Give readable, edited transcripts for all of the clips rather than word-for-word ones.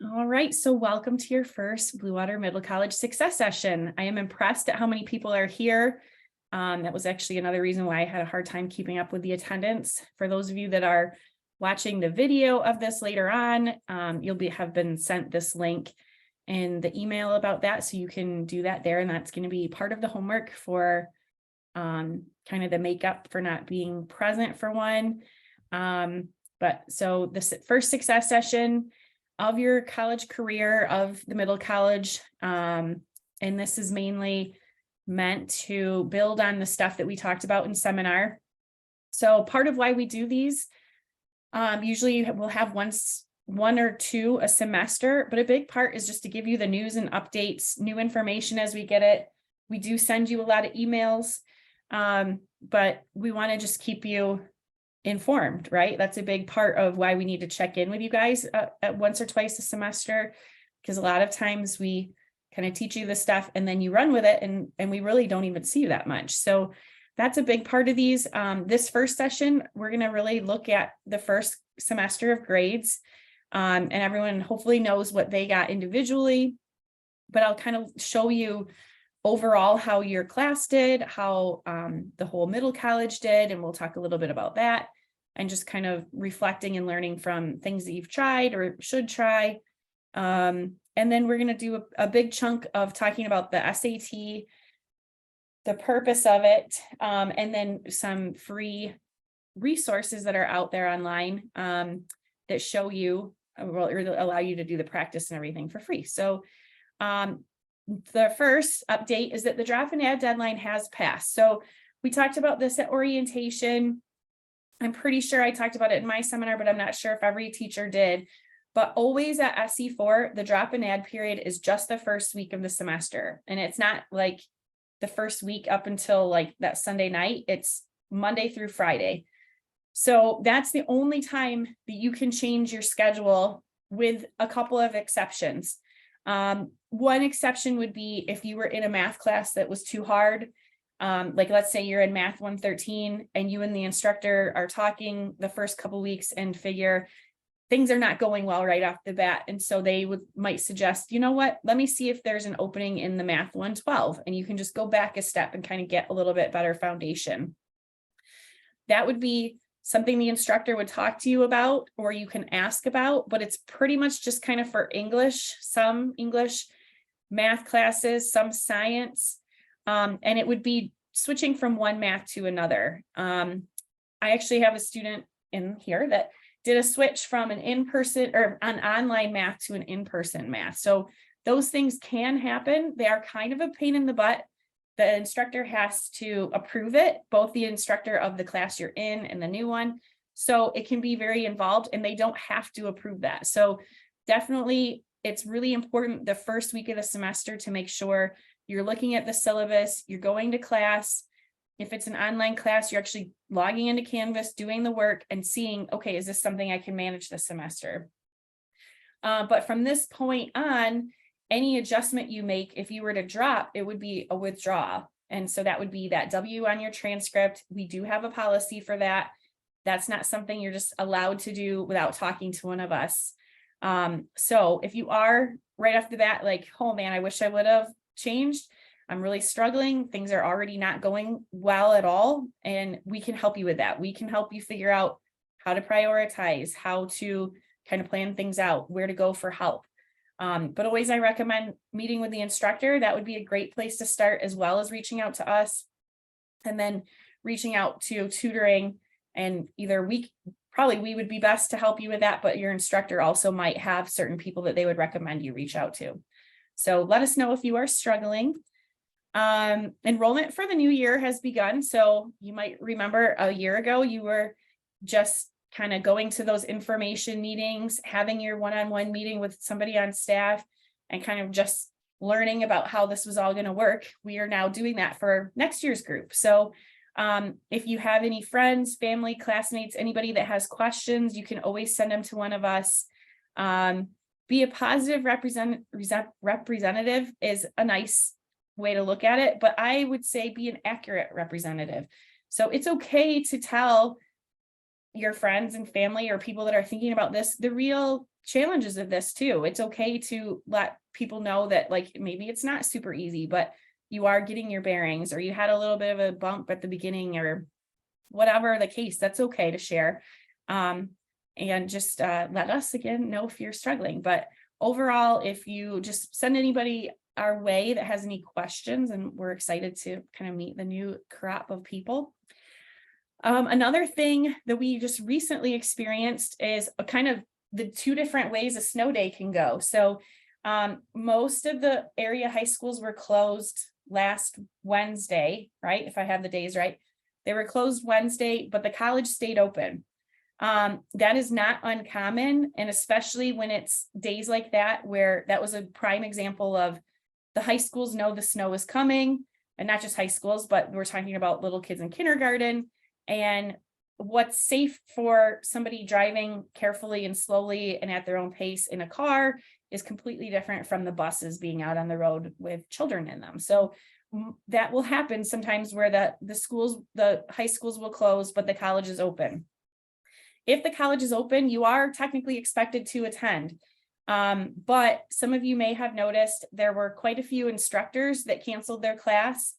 All right, so welcome to your first Blue Water Middle College Success Session. I am impressed at how many people are here. That was actually another reason why I had a hard time keeping up with the attendance. For those of you that are watching the video of this later on, have been sent this link in the email about that, so you can do that there, and that's going to be part of the homework for kind of the makeup for not being present for one. But so this first success session of your college career, of the middle college. And this is mainly meant to build on the stuff that we talked about in seminar. So part of why we do these, usually we'll have one or two a semester, but a big part is just to give you the news and updates, new information as we get it. We do send you a lot of emails, but we want to just keep you informed, right? That's a big part of why we need to check in with you guys at once or twice a semester, because a lot of times we kind of teach you the stuff and then you run with it and we really don't even see you that much. So that's a big part of these. This first session, we're going to really look at the first semester of grades, and everyone hopefully knows what they got individually, but I'll kind of show you overall how your class did, how the whole middle college did, and we'll talk a little bit about that, and just kind of reflecting and learning from things that you've tried or should try. And then we're going to do a big chunk of talking about the SAT, the purpose of it, and then some free resources that are out there online that show you, or allow you to do the practice and everything for free. So the first update is that the drop and add deadline has passed. So we talked about this at orientation. I'm pretty sure I talked about it in my seminar, but I'm not sure if every teacher did. But always at SE4, the drop and add period is just the first week of the semester. And it's not like the first week up until like that Sunday night. It's Monday through Friday. So that's the only time that you can change your schedule, with a couple of exceptions. One exception would be if you were in a math class that was too hard. Like let's say you're in math 113 and you and the instructor are talking the first couple weeks and figure things are not going well right off the bat. And so they might suggest, you know what, let me see if there's an opening in the math 112, and you can just go back a step and kind of get a little bit better foundation. That would be something the instructor would talk to you about, or you can ask about, but it's pretty much just kind of for English, some English, math classes, some science, and it would be switching from one math to another. I actually have a student in here that did a switch from an in-person or an online math to an in-person math. So those things can happen. They are kind of a pain in the butt. The instructor has to approve it, both the instructor of the class you're in and the new one. So it can be very involved, and they don't have to approve that. So definitely, it's really important the first week of the semester to make sure you're looking at the syllabus, you're going to class. If it's an online class, you're actually logging into Canvas, doing the work and seeing, okay, is this something I can manage this semester? But from this point on, any adjustment you make, if you were to drop, it would be a withdrawal. And so that would be that W on your transcript. We do have a policy for that. That's not something you're just allowed to do without talking to one of us. So if you are right off the bat, like, oh man, I wish I would have changed, I'm really struggling, things are already not going well at all, and we can help you with that. We can help you figure out how to prioritize, how to kind of plan things out, where to go for help. But always I recommend meeting with the instructor. That would be a great place to start, as well as reaching out to us, and then reaching out to tutoring. And either we would be best to help you with that, but your instructor also might have certain people that they would recommend you reach out to. So let us know if you are struggling. Enrollment for the new year has begun. So you might remember a year ago, you were just kind of going to those information meetings, having your one-on-one meeting with somebody on staff, and kind of just learning about how this was all going to work. We are now doing that for next year's group. So if you have any friends, family, classmates, anybody that has questions, you can always send them to one of us. Be a positive representative is a nice way to look at it, but I would say be an accurate representative. So it's okay to tell your friends and family or people that are thinking about this the real challenges of this too. It's okay to let people know that like maybe it's not super easy, but you are getting your bearings, or you had a little bit of a bump at the beginning, or whatever the case. That's okay to share. And just let us again know if you're struggling. But overall, if you just send anybody our way that has any questions, and we're excited to kind of meet the new crop of people. Another thing that we just recently experienced is a kind of the two different ways a snow day can go. So most of the area high schools were closed last Wednesday, right? If I have the days right, they were closed Wednesday, but the college stayed open. That is not uncommon. And especially when it's days like that, where that was a prime example of the high schools know the snow is coming, and not just high schools, but we're talking about little kids in kindergarten. And what's safe for somebody driving carefully and slowly and at their own pace in a car is completely different from the buses being out on the road with children in them. So that will happen sometimes where the high schools will close, but the college is open. If the college is open, you are technically expected to attend. But some of you may have noticed there were quite a few instructors that canceled their class,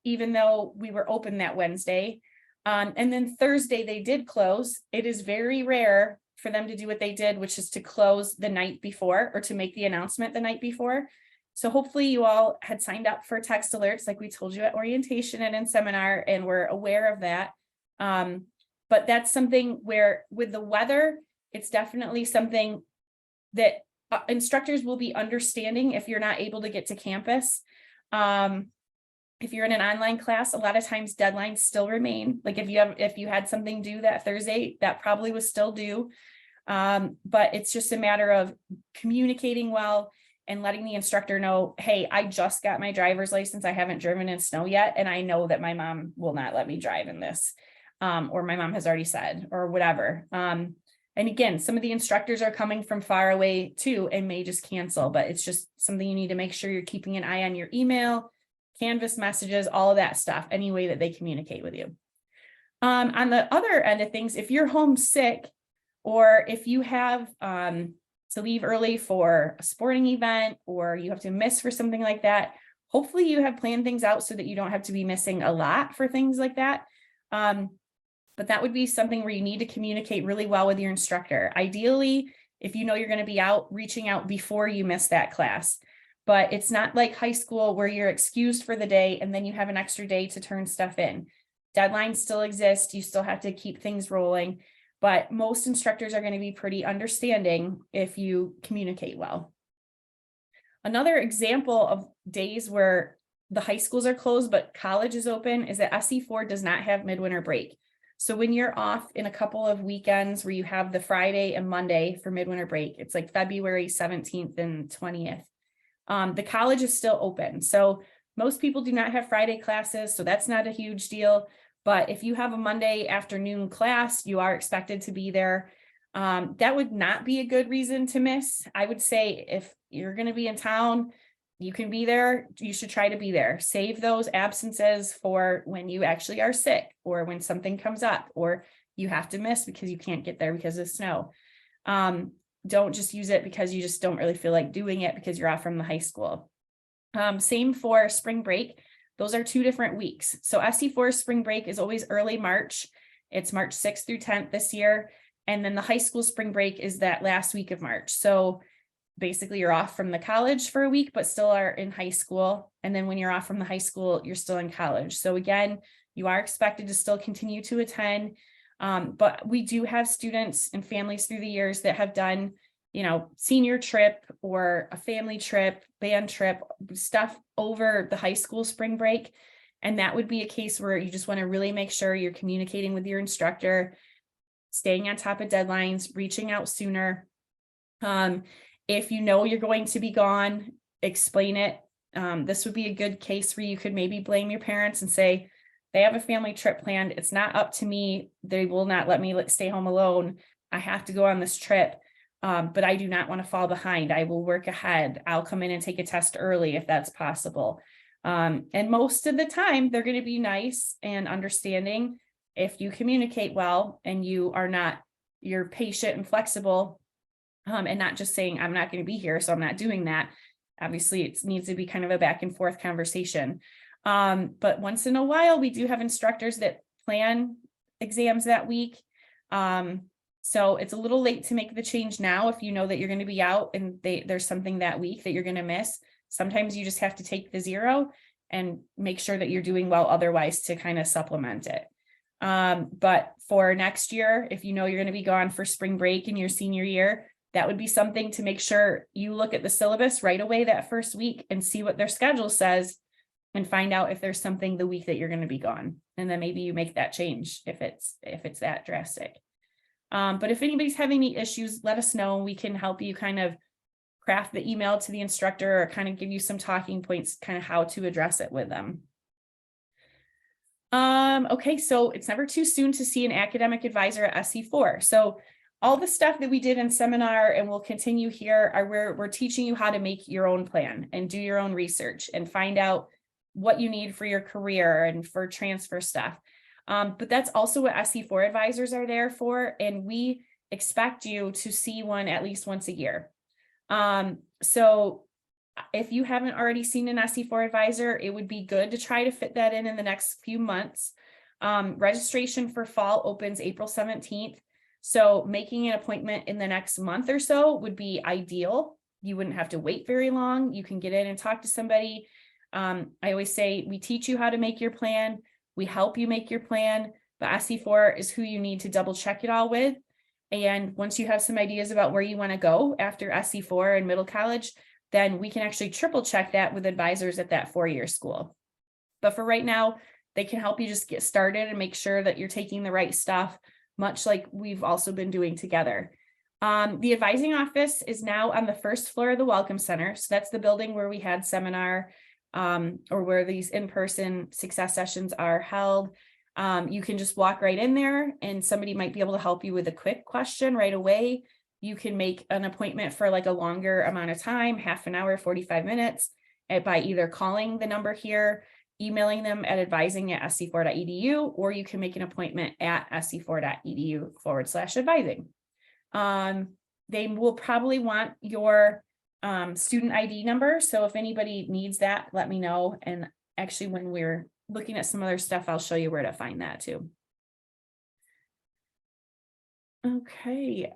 even though we were open that Wednesday. And then Thursday they did close. It is very rare for them to do what they did, which is to close the night before, or to make the announcement the night before. So hopefully you all had signed up for text alerts like we told you at orientation and in seminar, and were aware of that. But that's something where with the weather, it's definitely something that instructors will be understanding if you're not able to get to campus. If you're in an online class, a lot of times deadlines still remain. Like if you had something due that Thursday, that probably was still due. But it's just a matter of communicating well and letting the instructor know, hey, I just got my driver's license. I haven't driven in snow yet. And I know that my mom will not let me drive in this. Or my mom has already said, or whatever. And again, some of the instructors are coming from far away too, and may just cancel, but it's just something you need to make sure you're keeping an eye on your email, Canvas messages, all of that stuff, any way that they communicate with you. On the other end of things, if you're homesick, or if you have to leave early for a sporting event, or you have to miss for something like that, hopefully you have planned things out so that you don't have to be missing a lot for things like that. But that would be something where you need to communicate really well with your instructor. Ideally, if you know you're going to be out, reaching out before you miss that class. But it's not like high school where you're excused for the day and then you have an extra day to turn stuff in. Deadlines still exist. You still have to keep things rolling. But most instructors are going to be pretty understanding if you communicate well. Another example of days where the high schools are closed, but college is open, is that SE4 does not have midwinter break. So when you're off in a couple of weekends where you have the Friday and Monday for midwinter break, it's like February 17th and 20th. The college is still open. So most people do not have Friday classes, so that's not a huge deal. But if you have a Monday afternoon class, you are expected to be there. That would not be a good reason to miss. I would say if you're going to be in town, you can be there. You should try to be there. Save those absences for when you actually are sick, or when something comes up, or you have to miss because you can't get there because of snow. Don't just use it because you just don't really feel like doing it because you're off from the high school. Same for spring break. Those are 2 different weeks. So SE4 spring break is always early March. It's March 6th through 10th this year. And then the high school spring break is that last week of March. So basically you're off from the college for a week, but still are in high school. And then when you're off from the high school, you're still in college. So again, you are expected to still continue to attend. But we do have students and families through the years that have done, senior trip or a family trip, band trip, stuff over the high school spring break. And that would be a case where you just want to really make sure you're communicating with your instructor, staying on top of deadlines, reaching out sooner. If you know you're going to be gone, explain it. This would be a good case where you could maybe blame your parents and say, they have a family trip planned. It's not up to me. They will not let me stay home alone. I have to go on this trip, but I do not want to fall behind. I will work ahead. I'll come in and take a test early if that's possible. And most of the time, they're going to be nice and understanding if you communicate well and you're patient and flexible. and not just saying, I'm not going to be here, so I'm not doing that. Obviously, it needs to be kind of a back and forth conversation. But once in a while, we do have instructors that plan exams that week. So it's a little late to make the change now if you know that you're going to be out and there's something that week that you're going to miss. Sometimes you just have to take the 0 and make sure that you're doing well otherwise to kind of supplement it. But for next year, if you know you're going to be gone for spring break in your senior year, that would be something to make sure you look at the syllabus right away that first week and see what their schedule says and find out if there's something the week that you're going to be gone. And then maybe you make that change if it's that drastic. But if anybody's having any issues, let us know. We can help you kind of craft the email to the instructor or kind of give you some talking points, kind of how to address it with them. Okay, so it's never too soon to see an academic advisor at SC4. So all the stuff that we did in seminar and we'll continue here are where we're teaching you how to make your own plan and do your own research and find out what you need for your career and for transfer stuff. But that's also what SC4 advisors are there for. And we expect you to see one at least once a year. So if you haven't already seen an SC4 advisor, it would be good to try to fit that in the next few months. Registration for fall opens April 17th. So making an appointment in the next month or so would be ideal. You wouldn't have to wait very long. You can get in and talk to somebody. I always say we teach you how to make your plan. We help you make your plan, but SC4 is who you need to double check it all with. And once you have some ideas about where you want to go after SC4 and middle college, then we can actually triple check that with advisors at that 4-year school. But for right now, they can help you just get started and make sure that you're taking the right stuff, much like we've also been doing together. The advising office is now on the first floor of the Welcome Center. So that's the building where we had seminar or where these in-person success sessions are held. You can just walk right in there and somebody might be able to help you with a quick question right away. You can make an appointment for like a longer amount of time, half an hour, 45 minutes, by either calling the number here, emailing them at advising@sc4.edu, or you can make an appointment at sc4.edu/advising. They will probably want your student ID number. So if anybody needs that, let me know. And actually, when we're looking at some other stuff, I'll show you where to find that too. Okay.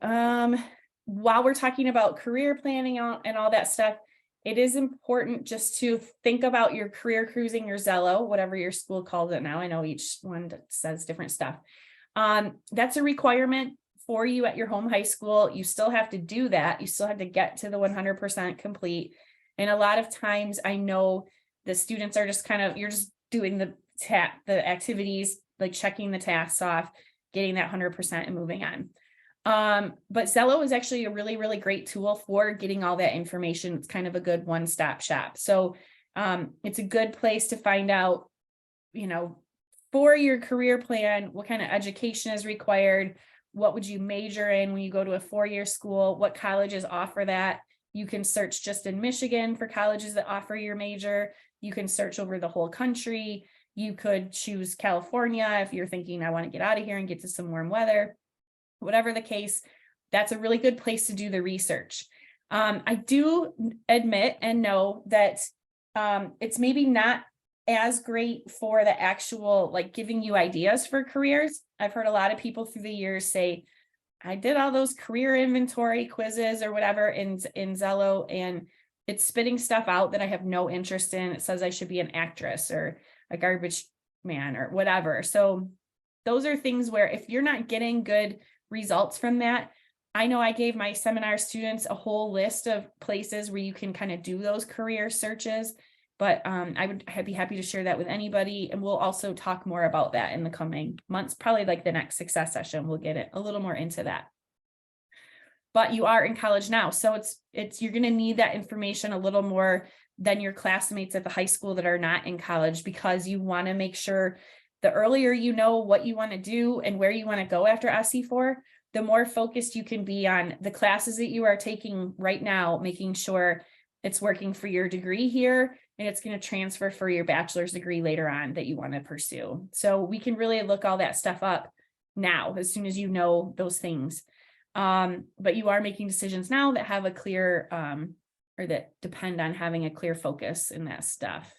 While we're talking about career planning and all that stuff, it is important just to think about your career cruising or Zello, whatever your school calls it now. I know each one says different stuff. That's a requirement for you at your home high school. You still have to do that. You still have to get to the 100% complete. And a lot of times I know the students are just you're just doing the activities, like checking the tasks off, getting that 100% and moving on. But Zello is actually a really, really great tool for getting all that information. It's kind of a good one-stop shop. So it's a good place to find out, for your career plan, what kind of education is required, what would you major in when you go to a 4-year school, what colleges offer that. You can search just in Michigan for colleges that offer your major. You can search over the whole country. You could choose California if you're thinking, I want to get out of here and get to some warm weather. Whatever the case, that's a really good place to do the research. I do admit and know that it's maybe not as great for the actual, giving you ideas for careers. I've heard a lot of people through the years say, I did all those career inventory quizzes or whatever in Zello, and it's spitting stuff out that I have no interest in. It says I should be an actress or a garbage man or whatever. So those are things where if you're not getting good results from that, I know I gave my seminar students a whole list of places where you can kind of do those career searches, but I'd be happy to share that with anybody. And we'll also talk more about that in the coming months, probably like the next success session, we'll get it a little more into that. But you are in college now, so you're going to need that information a little more than your classmates at the high school that are not in college, because you want to make sure the earlier you know what you want to do and where you want to go after SC4, the more focused you can be on the classes that you are taking right now, making sure it's working for your degree here and it's going to transfer for your bachelor's degree later on that you want to pursue. So we can really look all that stuff up now as soon as you know those things. But you are making decisions now that have a clear, or that depend on having a clear focus in that stuff.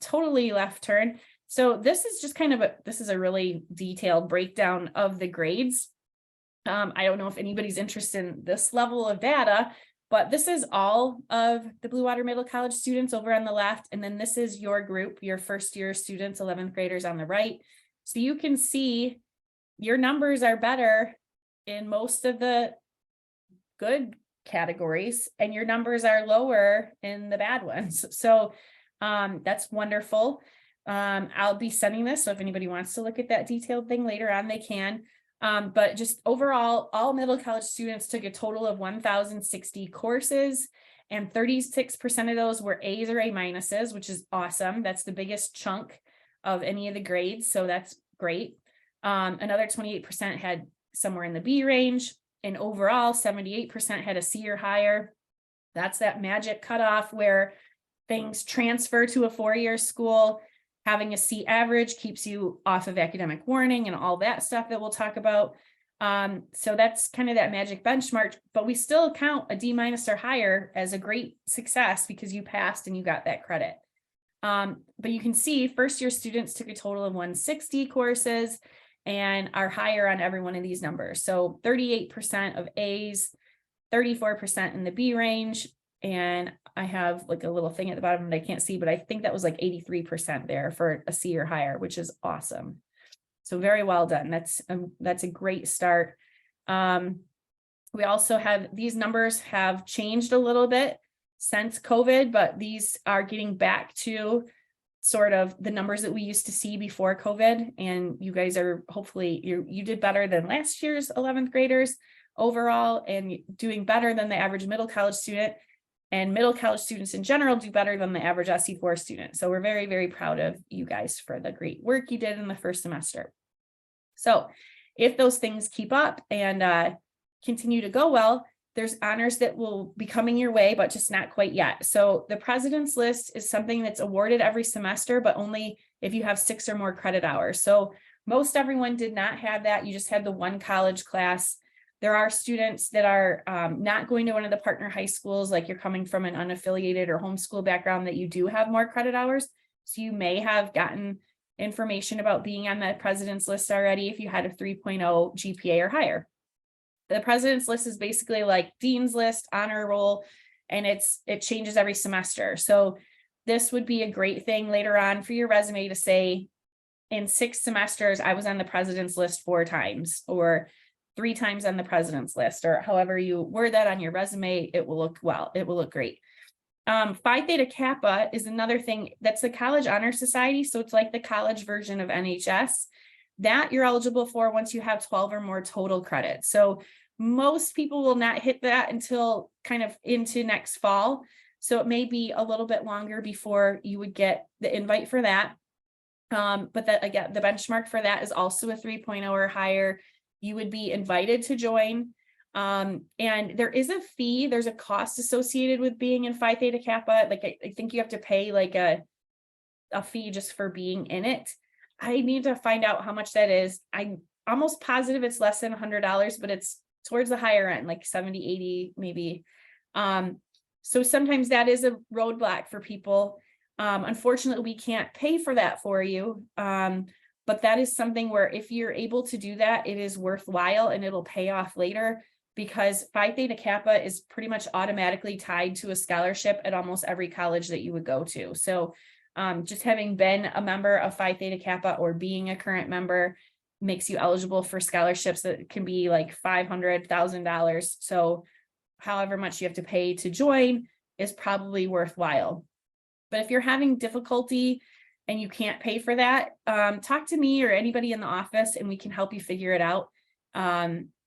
Totally left turn. So this is just kind of this is a really detailed breakdown of the grades. I don't know if anybody's interested in this level of data, but this is all of the Blue Water Middle College students over on the left. And then this is your group, your first year students, 11th graders on the right. So you can see your numbers are better in most of the good categories, and your numbers are lower in the bad ones. So that's wonderful. I'll be sending this, so if anybody wants to look at that detailed thing later on, they can. But just overall, all middle college students took a total of 1,060 courses, and 36% of those were A's or A minuses, which is awesome. That's the biggest chunk of any of the grades, so that's great. Another 28% had somewhere in the B range, and overall 78% had a C or higher. That's that magic cutoff where things transfer to a four-year school. Having a C average keeps you off of academic warning and all that stuff that we'll talk about. So that's kind of that magic benchmark, but we still count a D minus or higher as a great success because you passed and you got that credit. But you can see first year students took a total of 160 courses and are higher on every one of these numbers. So 38% of A's, 34% in the B range. And I have like a little thing at the bottom that I can't see, but I think that was like 83% there for a C or higher, which is awesome. So very well done. That's a great start. We also have, these numbers have changed a little bit since COVID, but these are getting back to sort of the numbers that we used to see before COVID. And you guys are hopefully, you did better than last year's 11th graders overall, and doing better than the average middle college student. And middle college students in general do better than the average SE4 student. So we're very, very proud of you guys for the great work you did in the first semester. So if those things keep up and continue to go well, there's honors that will be coming your way, but just not quite yet. So the president's list is something that's awarded every semester, but only if you have 6 or more credit hours. So most everyone did not have that. You just had the one college class. There are students that are not going to one of the partner high schools, like you're coming from an unaffiliated or homeschool background, that you do have more credit hours. So you may have gotten information about being on that president's list already if you had a 3.0 GPA or higher. The president's list is basically like dean's list, honor roll, and it changes every semester. So this would be a great thing later on for your resume to say, in 6 semesters, I was on the president's list 4 times, or 3 times on the president's list, or however you word that on your resume. It will look well, it will look great. Phi Theta Kappa is another thing. That's the College Honor Society. So it's like the college version of NHS that you're eligible for once you have 12 or more total credits. So most people will not hit that until kind of into next fall. So it may be a little bit longer before you would get the invite for that. But that, again, the benchmark for that is also a 3.0 or higher. You would be invited to join. And there is a fee, there's a cost associated with being in Phi Theta Kappa. Like I think you have to pay like a fee just for being in it. I need to find out how much that is. I'm almost positive it's less than $100, but it's towards the higher end, like 70, 80 maybe. So sometimes that is a roadblock for people. Unfortunately, we can't pay for that for you. But that is something where if you're able to do that, it is worthwhile and it'll pay off later, because Phi Theta Kappa is pretty much automatically tied to a scholarship at almost every college that you would go to. So just having been a member of Phi Theta Kappa or being a current member makes you eligible for scholarships that can be like $500, $1,000. So however much you have to pay to join is probably worthwhile. But if you're having difficulty and you can't pay for that, talk to me or anybody in the office and we can help you figure it out.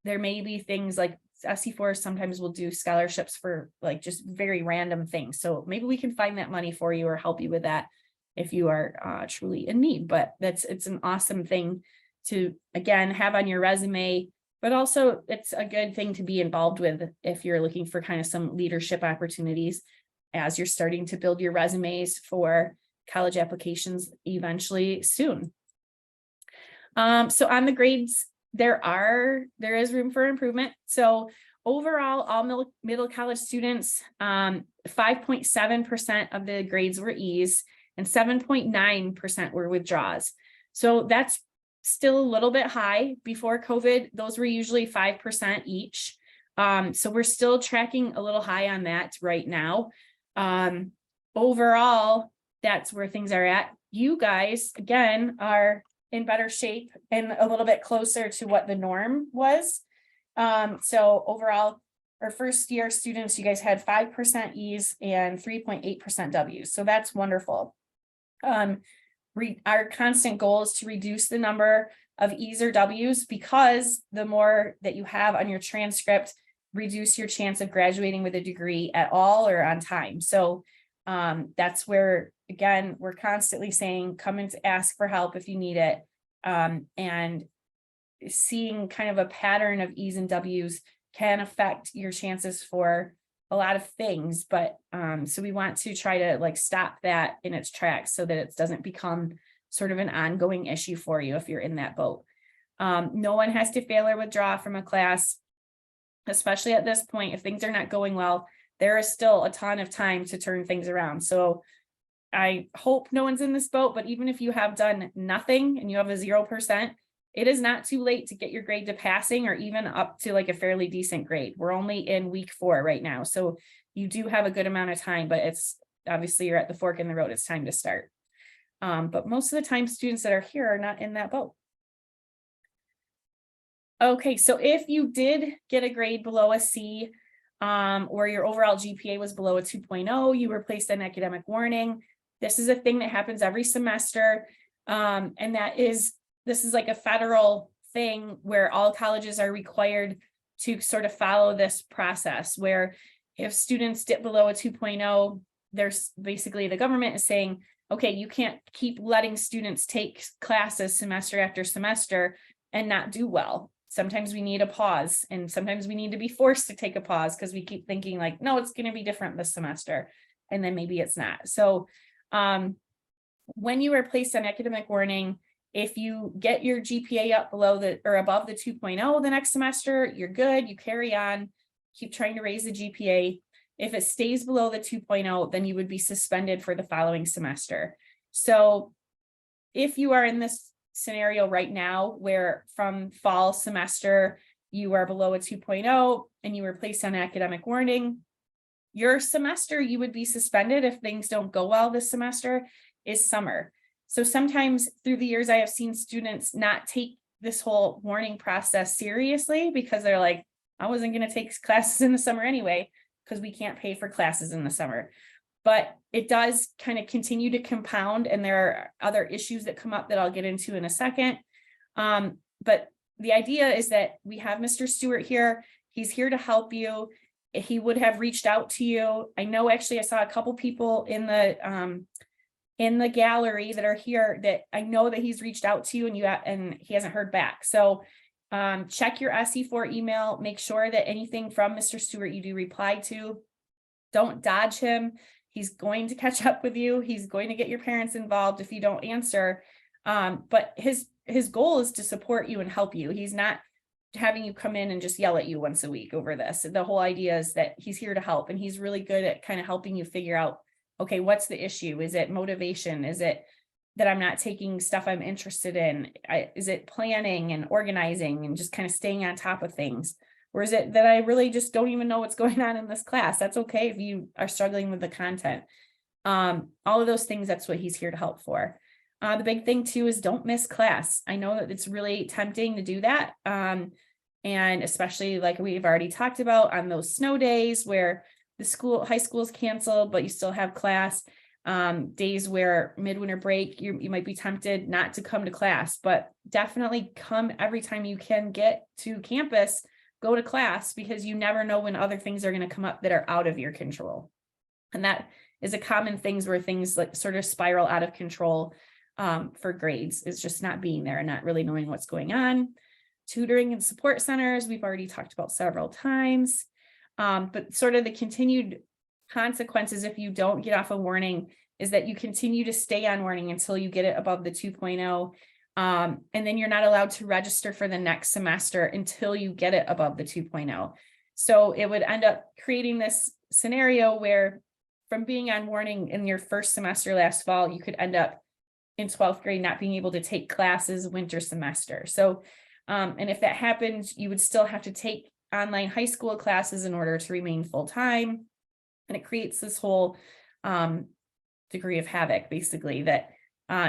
There may be things like SE4 sometimes will do scholarships for like just very random things. So maybe we can find that money for you or help you with that if you are truly in need. But it's an awesome thing to, again, have on your resume, but also it's a good thing to be involved with if you're looking for kind of some leadership opportunities as you're starting to build your resumes for college applications eventually soon. So on the grades there is room for improvement. So overall, all middle college students, 5.7% of the grades were E's and 7.9% were withdraws. So that's still a little bit high. Before COVID, those were usually 5% each. So we're still tracking a little high on that right now. Overall, that's where things are at. You guys, again, are in better shape and a little bit closer to what the norm was. So overall, our first year students, you guys had 5% E's and 3.8% W's. So that's wonderful. Our constant goal is to reduce the number of E's or W's, because the more that you have on your transcript, reduce your chance of graduating with a degree at all or on time. So that's where, again, we're constantly saying, come and ask for help if you need it. And seeing kind of a pattern of E's and W's can affect your chances for a lot of things. But so we want to try to like stop that in its tracks so that it doesn't become sort of an ongoing issue for you if you're in that boat. No one has to fail or withdraw from a class, especially at this point. If things are not going well, there is still a ton of time to turn things around. So I hope no one's in this boat, but even if you have done nothing and you have a 0%, it is not too late to get your grade to passing or even up to like a fairly decent grade. We're only in week 4 right now. So you do have a good amount of time, but it's obviously you're at the fork in the road. It's time to start. But most of the time students that are here are not in that boat. Okay, so if you did get a grade below a C, or your overall GPA was below a 2.0, you were placed on academic warning. This is a thing that happens every semester. And this is like a federal thing where all colleges are required to sort of follow this process, where if students dip below a 2.0, there's basically the government is saying, okay, you can't keep letting students take classes semester after semester and not do well. Sometimes we need a pause, and sometimes we need to be forced to take a pause because we keep thinking like, no, it's going to be different this semester. And then maybe it's not. So when you are placed on academic warning, if you get your GPA up below or above the 2.0 the next semester, you're good. You carry on, keep trying to raise the GPA. If it stays below the 2.0, then you would be suspended for the following semester. So if you are in this scenario right now where from fall semester you are below a 2.0 and you were placed on academic warning, your semester you would be suspended if things don't go well this semester is summer. So sometimes through the years I have seen students not take this whole warning process seriously because they're like, I wasn't going to take classes in the summer anyway because we can't pay for classes in the summer. But it does kind of continue to compound, and there are other issues that come up that I'll get into in a second. But the idea is that we have Mr. Stewart here. He's here to help you. He would have reached out to you. I know actually I saw a couple people in the gallery that are here that I know that he's reached out to you and he hasn't heard back. So check your SE4 email, make sure that anything from Mr. Stewart you do reply to. Don't dodge him. He's going to catch up with you. He's going to get your parents involved if you don't answer. But his goal is to support you and help you. He's not having you come in and just yell at you once a week over this. The whole idea is that he's here to help, and he's really good at kind of helping you figure out, okay, what's the issue? Is it motivation? Is it that I'm not taking stuff I'm interested in? Is it planning and organizing and just kind of staying on top of things? Or is it that I really just don't even know what's going on in this class? That's okay if you are struggling with the content. All of those things, that's what he's here to help for. The big thing too is don't miss class. I know that it's really tempting to do that. And especially like we've already talked about on those snow days where the high school is canceled, but you still have class. Days where midwinter break, you might be tempted not to come to class, but definitely come every time you can get to campus. Go to class, because you never know when other things are going to come up that are out of your control. And that is a common thing where things like sort of spiral out of control for grades, is just not being there and not really knowing what's going on. Tutoring and support centers, we've already talked about several times. But sort of the continued consequences if you don't get off a warning is that you continue to stay on warning until you get it above the 2.0. And then you're not allowed to register for the next semester until you get it above the 2.0. So it would end up creating this scenario where from being on warning in your first semester last fall, you could end up in 12th grade not being able to take classes winter semester. So, and if that happens, you would still have to take online high school classes in order to remain full-time. And it creates this whole degree of havoc, basically, that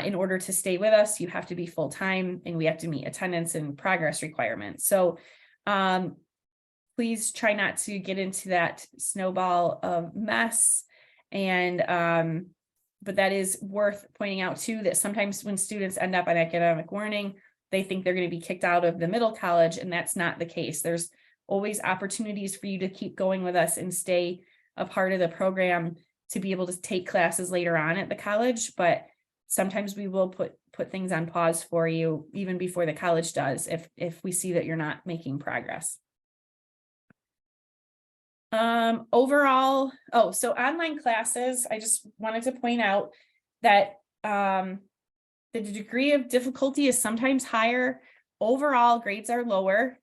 in order to stay with us, you have to be full-time and we have to meet attendance and progress requirements. So please try not to get into that snowball of mess. And but that is worth pointing out too, that sometimes when students end up on academic warning, they think they're going to be kicked out of the middle college, and that's not the case. There's always opportunities for you to keep going with us and stay a part of the program to be able to take classes later on at the college. But sometimes we will put things on pause for you even before the college does, if we see that you're not making progress. Overall, so online classes, I just wanted to point out that the degree of difficulty is sometimes higher. Overall, grades are lower.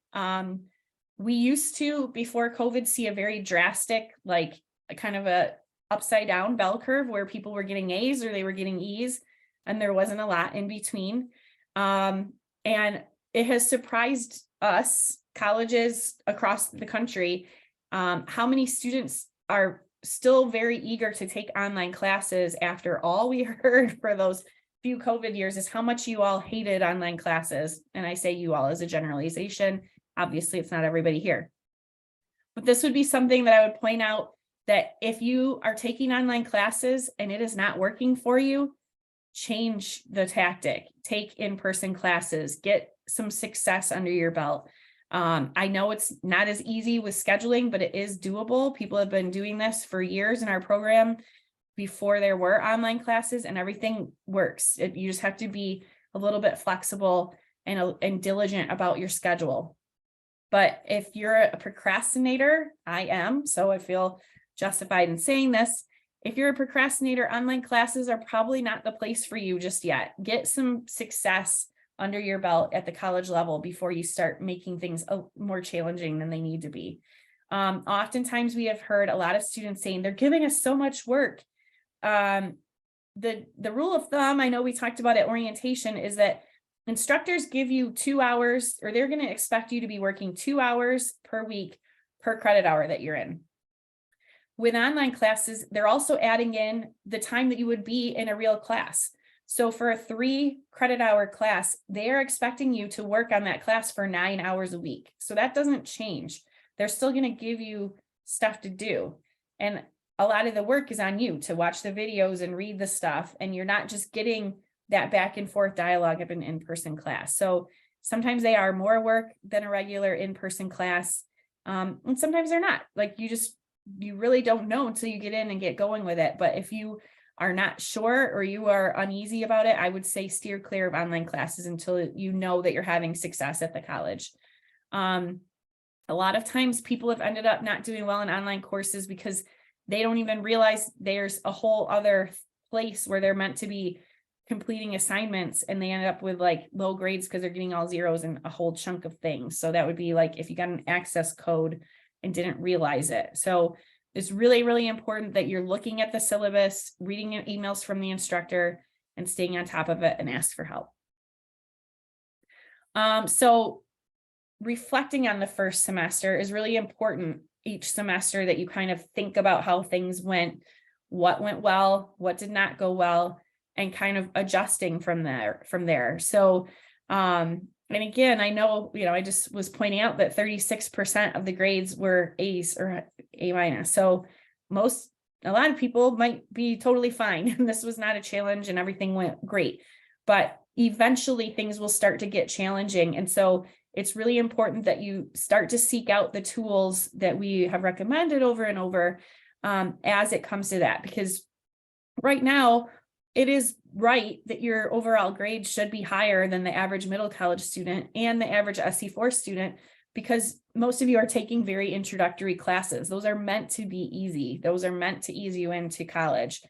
We used to, before COVID, see a very drastic, like kind of a upside down bell curve where people were getting A's or they were getting E's, and there wasn't a lot in between. And it has surprised us, colleges across the country, how many students are still very eager to take online classes after all we heard for those few COVID years is how much you all hated online classes. And I say you all as a generalization. Obviously, it's not everybody here. But this would be something that I would point out, that if you are taking online classes and it is not working for you, change the tactic, take in-person classes, get some success under your belt. I know it's not as easy with scheduling, but it is doable. People have been doing this for years in our program before there were online classes, and everything works. You just have to be a little bit flexible and diligent about your schedule. But if you're a procrastinator, I am, so I feel justified in saying this. If you're a procrastinator, online classes are probably not the place for you just yet. Get some success under your belt at the college level before you start making things more challenging than they need to be. Oftentimes we have heard a lot of students saying they're giving us so much work. The rule of thumb, I know we talked about at orientation, is that instructors give you 2 hours, or they're going to expect you to be working 2 hours per week per credit hour that you're in. With online classes, they're also adding in the time that you would be in a real class. So for a 3 credit hour class, they are expecting you to work on that class for 9 hours a week. So that doesn't change. They're still going to give you stuff to do. And a lot of the work is on you to watch the videos and read the stuff. And you're not just getting that back and forth dialogue of an in-person class. So sometimes they are more work than a regular in-person class. And sometimes they're not. Like you really don't know until you get in and get going with it. But if you are not sure or you are uneasy about it, I would say steer clear of online classes until you know that you're having success at the college. A lot of times people have ended up not doing well in online courses because they don't even realize there's a whole other place where they're meant to be completing assignments, and they end up with like low grades because they're getting all zeros in a whole chunk of things. So that would be like if you got an access code and didn't realize it. So it's really, really important that you're looking at the syllabus, reading emails from the instructor, and staying on top of it and ask for help. So reflecting on the first semester is really important each semester, that you kind of think about how things went, what went well, what did not go well, and kind of adjusting from there. So, and again, I know, I just was pointing out that 36% of the grades were A's or A minus. So a lot of people might be totally fine. And this was not a challenge and everything went great, but eventually things will start to get challenging. And so it's really important that you start to seek out the tools that we have recommended over and over as it comes to that, because right now it is right that your overall grade should be higher than the average middle college student and the average SC4 student, because most of you are taking very introductory classes. Those are meant to be easy. Those are meant to ease you into college.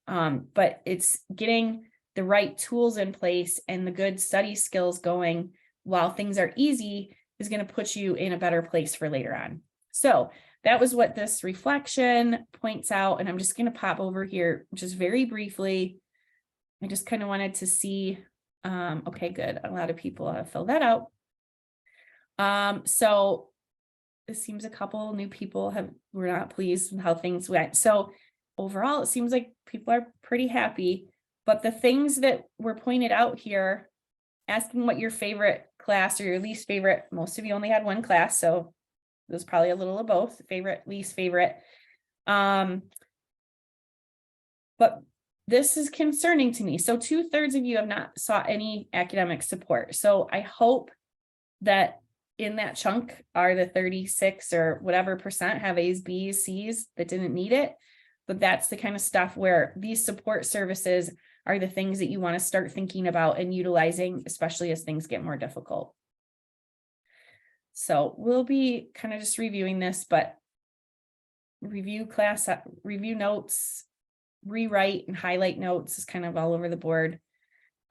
But it's getting the right tools in place and the good study skills going while things are easy is going to put you in a better place for later on. So that was what this reflection points out. And I'm just going to pop over here just very briefly. I just kind of wanted to see, okay, good. A lot of people have filled that out. So it seems a couple new people were not pleased with how things went. So overall, it seems like people are pretty happy, but the things that were pointed out here, asking what your favorite class or your least favorite, most of you only had one class, so it was probably a little of both, favorite, least favorite. But this is concerning to me. So 2/3 of you have not sought any academic support. So I hope that in that chunk are the 36 or whatever percent have A's, B's, C's that didn't need it. But that's the kind of stuff where these support services are the things that you want to start thinking about and utilizing, especially as things get more difficult. So we'll be kind of just reviewing this, but review notes, rewrite and highlight notes is kind of all over the board.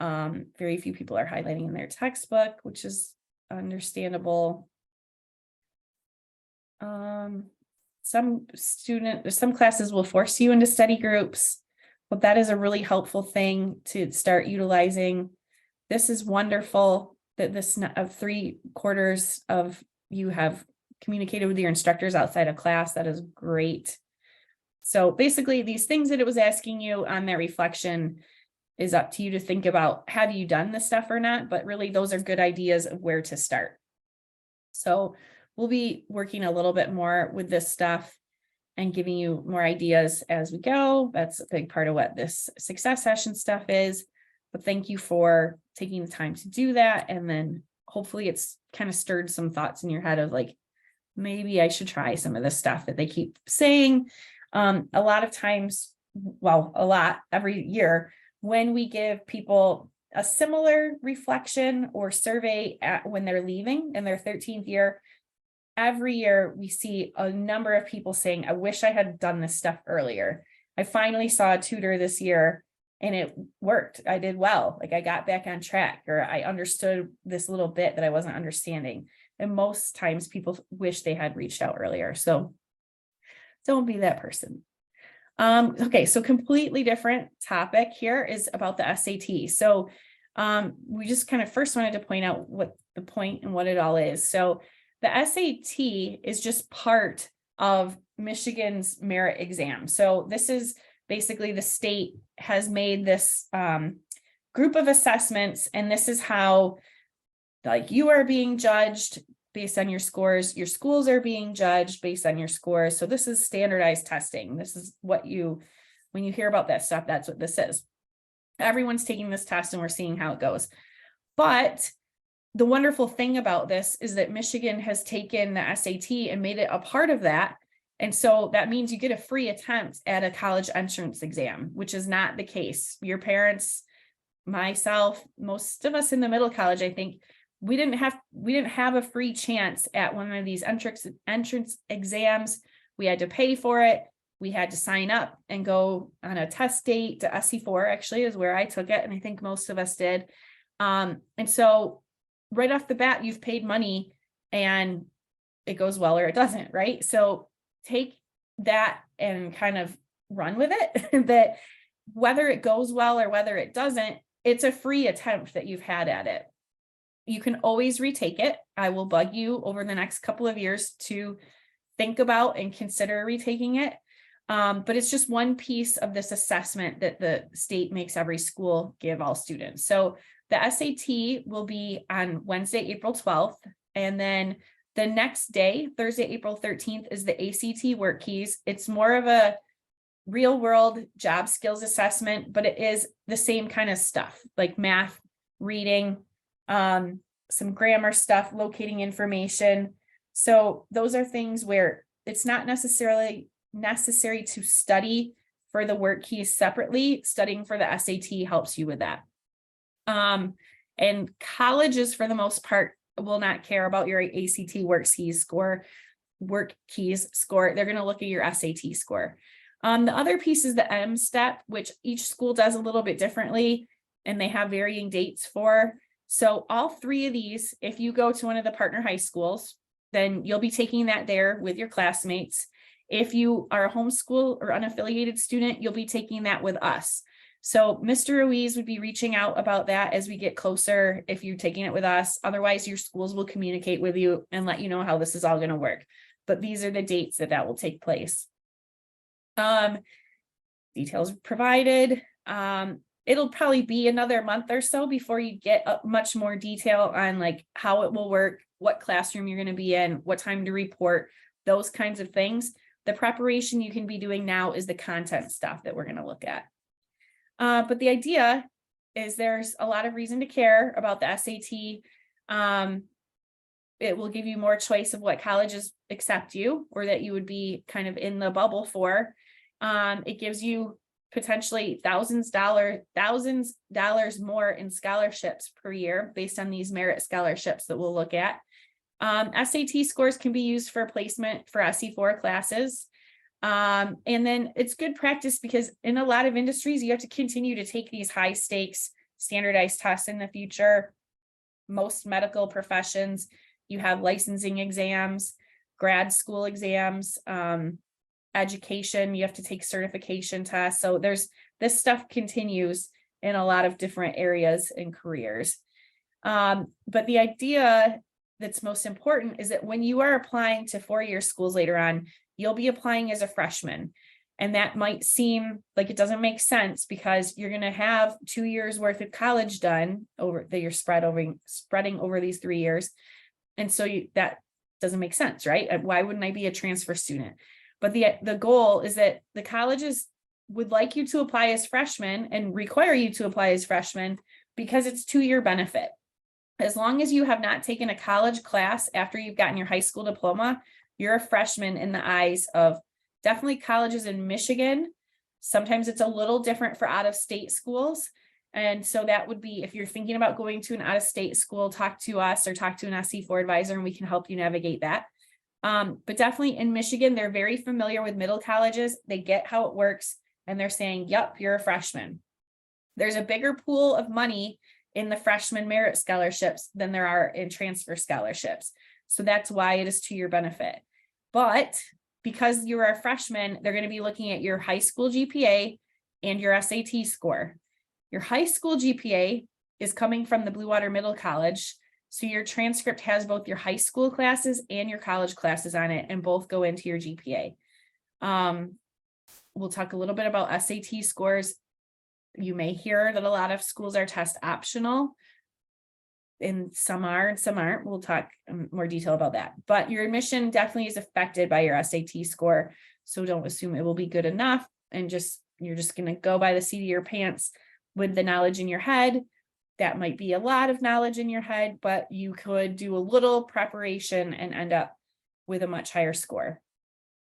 Very few people are highlighting in their textbook, which is understandable. Some classes will force you into study groups, but that is a really helpful thing to start utilizing. This is wonderful that this of 3/4 of you have communicated with your instructors outside of class. That is great. So basically these things that it was asking you on that reflection is up to you to think about, have you done this stuff or not? But really those are good ideas of where to start. So we'll be working a little bit more with this stuff and giving you more ideas as we go. That's a big part of what this success session stuff is. But thank you for taking the time to do that. And then hopefully it's kind of stirred some thoughts in your head of like, maybe I should try some of this stuff that they keep saying. A lot of times, well, a lot every year, when we give people a similar reflection or survey when they're leaving in their 13th year, every year we see a number of people saying, I wish I had done this stuff earlier. I finally saw a tutor this year and it worked. I did well. Like I got back on track, or I understood this little bit that I wasn't understanding. And most times people wish they had reached out earlier. So don't be that person. Okay, so completely different topic here is about the SAT. So we just kind of first wanted to point out what the point and what it all is. So the SAT is just part of Michigan's merit exam. So this is basically the state has made this group of assessments, and this is how like you are being judged based on your scores. Your schools are being judged based on your scores. So this is standardized testing. This is what when you hear about that stuff, that's what this is. Everyone's taking this test and we're seeing how it goes. But the wonderful thing about this is that Michigan has taken the SAT and made it a part of that. And so that means you get a free attempt at a college entrance exam, which is not the case. Your parents, myself, most of us in the middle college, I think, we didn't have a free chance at one of these entrance exams. We had to pay for it. We had to sign up and go on a test date to SC4, actually, is where I took it. And I think most of us did. And so right off the bat, you've paid money and it goes well or it doesn't, right? So take that and kind of run with it, that whether it goes well or whether it doesn't, it's a free attempt that you've had at it. You can always retake it. I will bug you over the next couple of years to think about and consider retaking it. But it's just one piece of this assessment that the state makes every school give all students. So the SAT will be on Wednesday, April 12th. And then the next day, Thursday, April 13th, is the ACT work keys. It's more of a real world job skills assessment, but it is the same kind of stuff like math, reading, some grammar stuff, locating information. So those are things where it's not necessarily necessary to study for the work keys separately. Studying for the SAT helps you with that. And colleges, for the most part, will not care about your ACT work keys score. They're going to look at your SAT score. The other piece is the M step, which each school does a little bit differently. and they have varying dates for. So all three of these, if you go to one of the partner high schools, then you'll be taking that there with your classmates. If you are a homeschool or unaffiliated student, you'll be taking that with us. So Mr. Ruiz would be reaching out about that as we get closer if you're taking it with us. Otherwise, your schools will communicate with you and let you know how this is all going to work. But these are the dates that will take place. Details provided. It'll probably be another month or so before you get much more detail on like how it will work, what classroom you're going to be in, what time to report, those kinds of things. The preparation you can be doing now is the content stuff that we're going to look at. But the idea is there's a lot of reason to care about the SAT. It will give you more choice of what colleges accept you or that you would be kind of in the bubble for. It gives you potentially thousands dollars more in scholarships per year based on these merit scholarships that we'll look at. SAT scores can be used for placement for SE4 classes. And then it's good practice because in a lot of industries, you have to continue to take these high stakes standardized tests in the future. Most medical professions, you have licensing exams, grad school exams, education, you have to take certification tests. So this stuff continues in a lot of different areas and careers. But the idea that's most important is that when you are applying to four-year schools later on, you'll be applying as a freshman. And that might seem like it doesn't make sense because you're going to have 2 years worth of college done over that you're spreading over these 3 years. And so that doesn't make sense, right? Why wouldn't I be a transfer student? But the goal is that the colleges would like you to apply as freshmen and require you to apply as freshmen because it's 2-year benefit. As long as you have not taken a college class after you've gotten your high school diploma, you're a freshman in the eyes of definitely colleges in Michigan. Sometimes it's a little different for out-of-state schools. And so that would be, if you're thinking about going to an out-of-state school, talk to us or talk to an SE4 advisor and we can help you navigate that. But definitely in Michigan, they're very familiar with middle colleges. They get how it works and they're saying, yep, you're a freshman. There's a bigger pool of money in the freshman merit scholarships than there are in transfer scholarships. So that's why it is to your benefit. But because you're a freshman, they're going to be looking at your high school GPA and your SAT score. Your high school GPA is coming from the Blue Water Middle College. So your transcript has both your high school classes and your college classes on it, and both go into your GPA. We'll talk a little bit about SAT scores. You may hear that a lot of schools are test optional, and some are and some aren't. We'll talk in more detail about that. But your admission definitely is affected by your SAT score. So don't assume it will be good enough and you're just going to go by the seat of your pants with the knowledge in your head. That might be a lot of knowledge in your head, but you could do a little preparation and end up with a much higher score.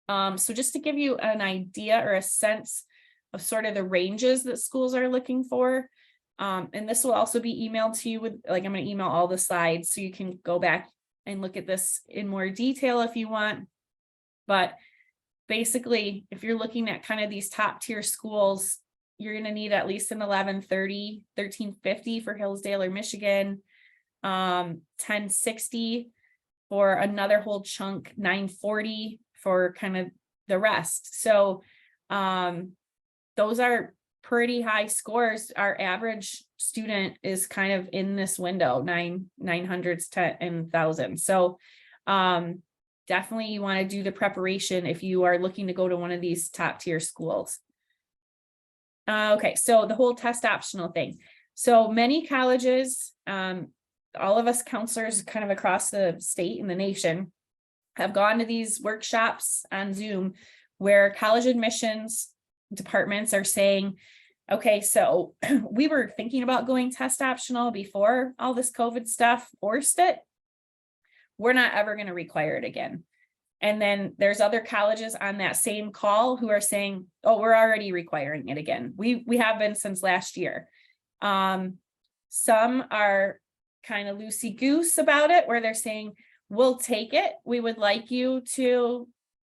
So just to give you an idea or a sense of sort of the ranges that schools are looking for. And this will also be emailed to you with, like, I'm going to email all the slides so you can go back and look at this in more detail if you want. But basically, if you're looking at kind of these top tier schools, you're going to need at least an 1130, 1350 for Hillsdale or Michigan, 1060 for another whole chunk, 940 for kind of the rest. So those are pretty high scores. Our average student is kind of in this window, 900s to 1,000. So definitely you want to do the preparation if you are looking to go to one of these top tier schools. Okay, so the whole test optional thing. So many colleges, all of us counselors kind of across the state and the nation have gone to these workshops on Zoom where college admissions departments are saying, okay, so we were thinking about going test optional before all this COVID stuff forced it. We're not ever going to require it again. And then there's other colleges on that same call who are saying, oh, we're already requiring it again. We have been since last year. Some are kind of loosey-goose about it, where they're saying, we'll take it. We would like you to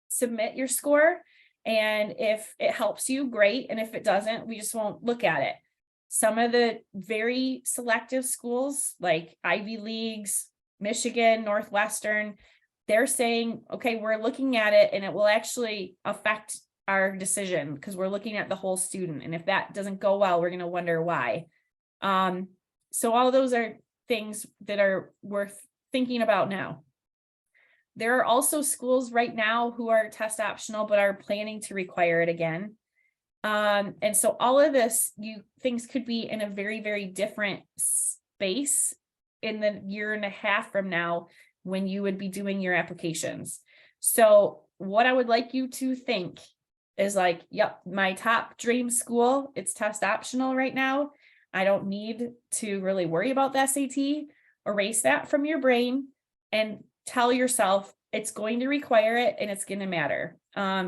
submit your score. And if it helps you, great. And if it doesn't, we just won't look at it. Some of the very selective schools like Ivy Leagues, Michigan, Northwestern, they're saying, okay, we're looking at it and it will actually affect our decision because we're looking at the whole student. And if that doesn't go well, we're going to wonder why. So all those are things that are worth thinking about now. There are also schools right now who are test optional, but are planning to require it again. And so all of this, things could be in a very, very different space in the year and a half from now when you would be doing your applications. So what I would like you to think is like, yep, my top dream school, it's test optional right now. I don't need to really worry about the SAT. Erase that from your brain and tell yourself it's going to require it and it's going to matter,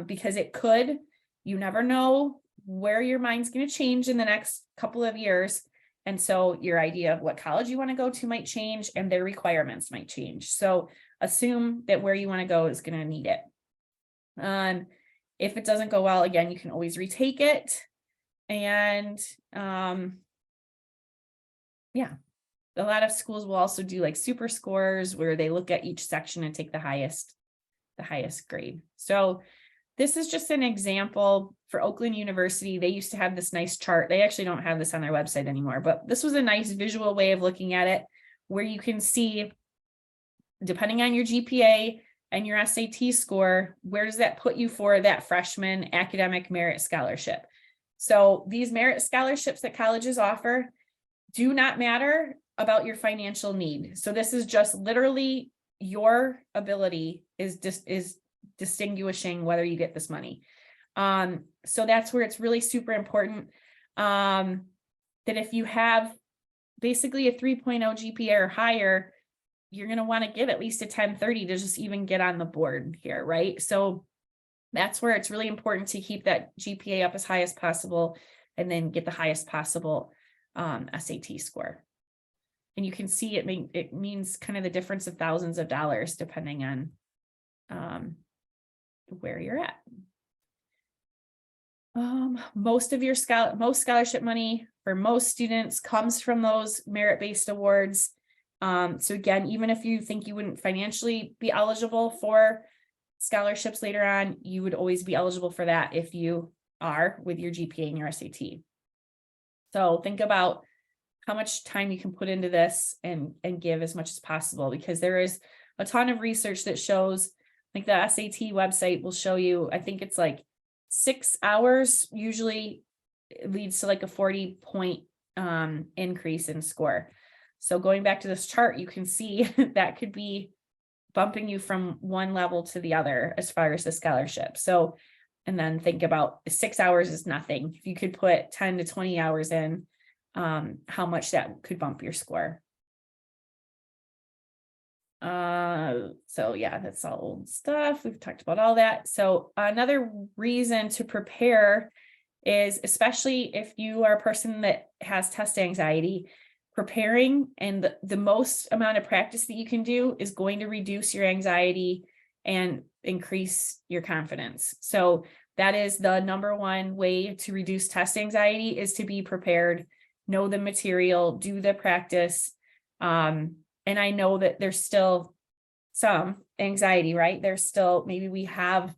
because it could. You never know where your mind's going to change in the next couple of years. And so your idea of what college you want to go to might change and their requirements might change. So assume that where you want to go is going to need it. If it doesn't go well, again, you can always retake it. And yeah, a lot of schools will also do like super scores where they look at each section and take the highest grade. So this is just an example for Oakland University. They used to have this nice chart. They actually don't have this on their website anymore, but this was a nice visual way of looking at it where you can see, depending on your GPA and your SAT score, where does that put you for that freshman academic merit scholarship? So these merit scholarships that colleges offer do not matter about your financial need. So this is just literally your ability is distinguishing whether you get this money. So that's where it's really super important, that if you have basically a 3.0 GPA or higher, you're going to want to get at least a 1030 to just even get on the board here, right? So that's where it's really important to keep that GPA up as high as possible and then get the highest possible SAT score. And you can see it means kind of the difference of thousands of dollars depending on where you're at. Most scholarship money for most students comes from those merit-based awards. So again, even if you think you wouldn't financially be eligible for scholarships later on, you would always be eligible for that if you are with your GPA and your SAT. So think about how much time you can put into this and give as much as possible, because there is a ton of research that shows, like the SAT website will show you, I think it's like 6 hours usually leads to like a 40-point increase in score. So going back to this chart, you can see that could be bumping you from one level to the other as far as the scholarship. So, and then think about 6 hours is nothing. If you could put 10 to 20 hours in, how much that could bump your score. So yeah, that's all old stuff. We've talked about all that. So another reason to prepare is, especially if you are a person that has test anxiety, preparing and the most amount of practice that you can do is going to reduce your anxiety and increase your confidence. So that is the number one way to reduce test anxiety, is to be prepared, know the material, do the practice. And I know that there's still some anxiety, right? There's still, maybe we have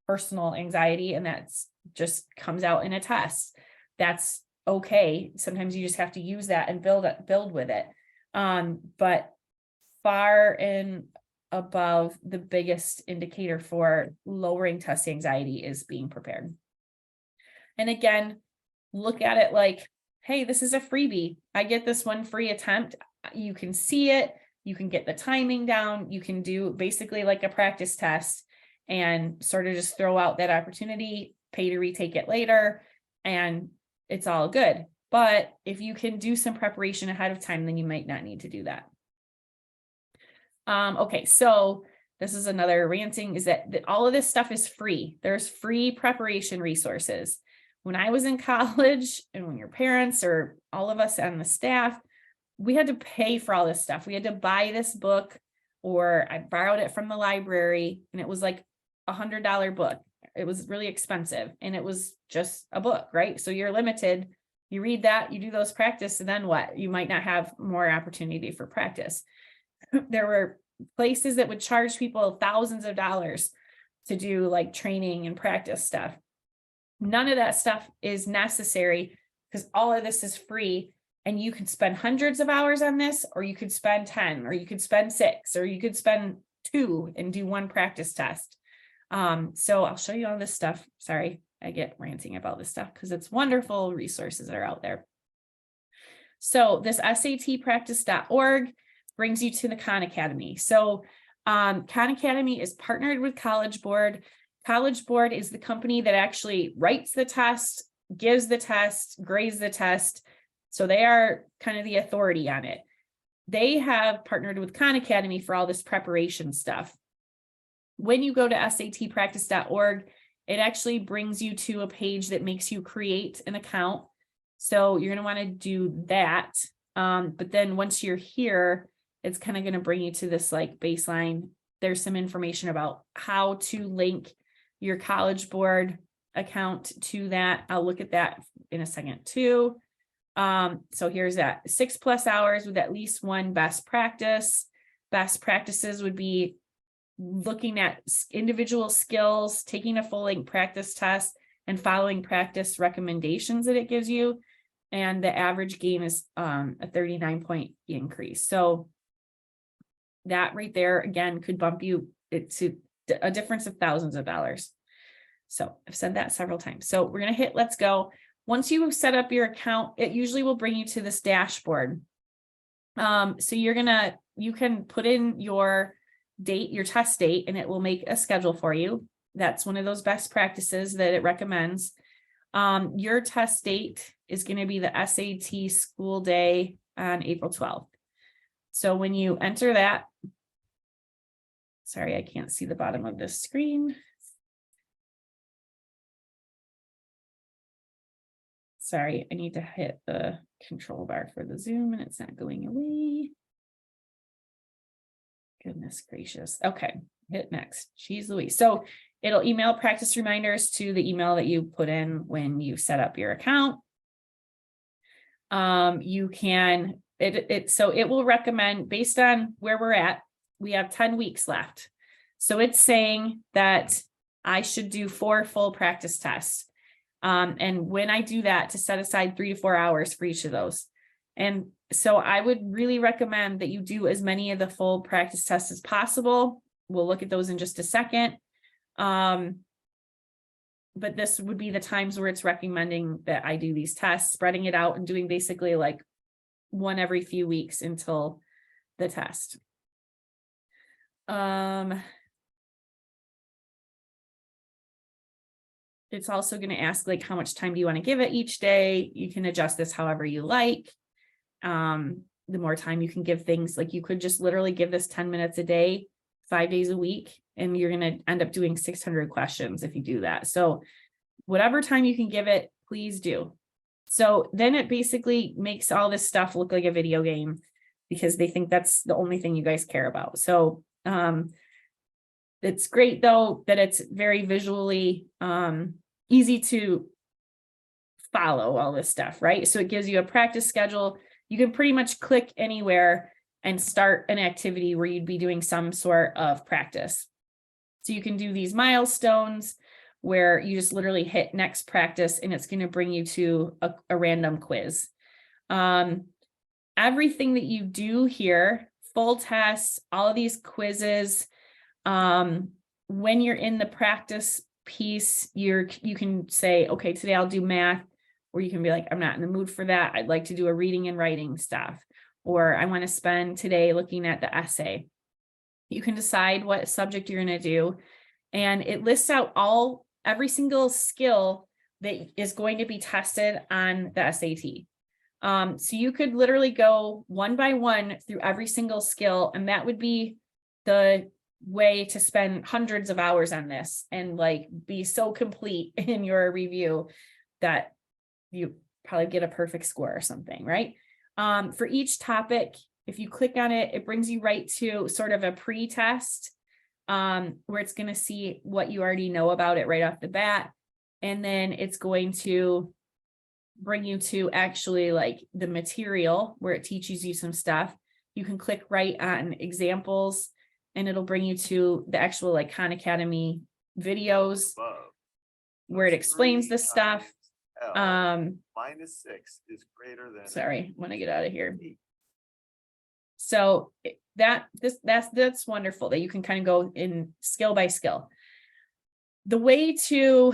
personal anxiety and that's just comes out in a test. That's okay. Sometimes you just have to use that and build with it. But far and above, the biggest indicator for lowering test anxiety is being prepared. And again, look at it like, hey, this is a freebie. I get this one free attempt. You can see it. You can get the timing down. You can do basically like a practice test and sort of just throw out that opportunity, pay to retake it later, and it's all good. But if you can do some preparation ahead of time, then you might not need to do that. Okay, so this is another ranting, is that all of this stuff is free. There's free preparation resources. When I was in college, and when your parents or all of us on the staff, we had to pay for all this stuff. We had to buy this book, or I borrowed it from the library, and it was like $100 book. It was really expensive, and it was just a book, right? So you're limited You read that, you do those practice, and then what? You might not have more opportunity for practice. There were places that would charge people thousands of dollars to do like training and practice stuff. None of that stuff is necessary because all of this is free, and you could spend hundreds of hours on this, or you could spend 10, or you could spend 6, or you could spend 2 and do 1 practice test. So I'll show you all this stuff. Sorry, I get ranting about this stuff because it's wonderful resources that are out there. So this SATpractice.org brings you to the Khan Academy. So Khan Academy is partnered with CollegeBoard. CollegeBoard is the company that actually writes the test, gives the test, grades the test. So they are kind of the authority on it. They have partnered with Khan Academy for all this preparation stuff. When you go to SATpractice.org, it actually brings you to a page that makes you create an account. So you're going to want to do that. But then once you're here, it's kind of going to bring you to this like baseline. There's some information about how to link your CollegeBoard account to that. I'll look at that in a second too. So here's that 6+ hours with at least 1 best practice. Best practices would be looking at individual skills, taking a full length practice test, and following practice recommendations that it gives you. And the average gain is a 39-point increase. So that right there, again, could bump you to a difference of thousands of dollars. So I've said that several times. So we're going to hit let's go. Once you set up your account, it usually will bring you to this dashboard. So you can put in your date, your test date, and it will make a schedule for you. That's one of those best practices that it recommends. Your test date is going to be the SAT school day on April 12th. So when you enter that, sorry, I can't see the bottom of this screen. Sorry, I need to hit the control bar for the Zoom and it's not going away. Goodness gracious. Okay, hit next. Jeez Louise. So it'll email practice reminders to the email that you put in when you set up your account. You can, so it will recommend based on where we're at, we have 10 weeks left. So it's saying that I should do 4 full practice tests. And when I do that, to set aside 3 to 4 hours for each of those. And so I would really recommend that you do as many of the full practice tests as possible. We'll look at those in just a second. But this would be the times where it's recommending that I do these tests, spreading it out and doing basically like 1 every few weeks until the test. It's also going to ask like how much time do you want to give it each day. You can adjust this however you like. The more time you can give things, like you could just literally give this 10 minutes a day, 5 days a week, and you're going to end up doing 600 questions if you do that. So whatever time you can give it, please do. So then it basically makes all this stuff look like a video game because they think that's the only thing you guys care about. So it's great though that it's very visually easy to follow all this stuff, right? So it gives you a practice schedule. You can pretty much click anywhere and start an activity where you'd be doing some sort of practice. So you can do these milestones where you just literally hit next practice and it's going to bring you to a random quiz. Everything that you do here, full tests, all of these quizzes, when you're in the practice piece, you can say, okay, today I'll do math, or you can be like, I'm not in the mood for that. I'd like to do a reading and writing stuff, or I want to spend today looking at the essay. You can decide what subject you're going to do, and it lists out every single skill that is going to be tested on the SAT. So you could literally go 1 by 1 through every single skill, and that would be the way to spend hundreds of hours on this and like be so complete in your review that you probably get a perfect score or something, right? For each topic, if you click on it, it brings you right to sort of a pre-test where it's going to see what you already know about it right off the bat. And then it's going to bring you to actually like the material where it teaches you some stuff. You can click right on examples and it'll bring you to the actual like Khan Academy videos where it explains this stuff. -6 is greater than. Sorry, when I get out of here. So that's wonderful that you can kind of go in skill by skill. The way to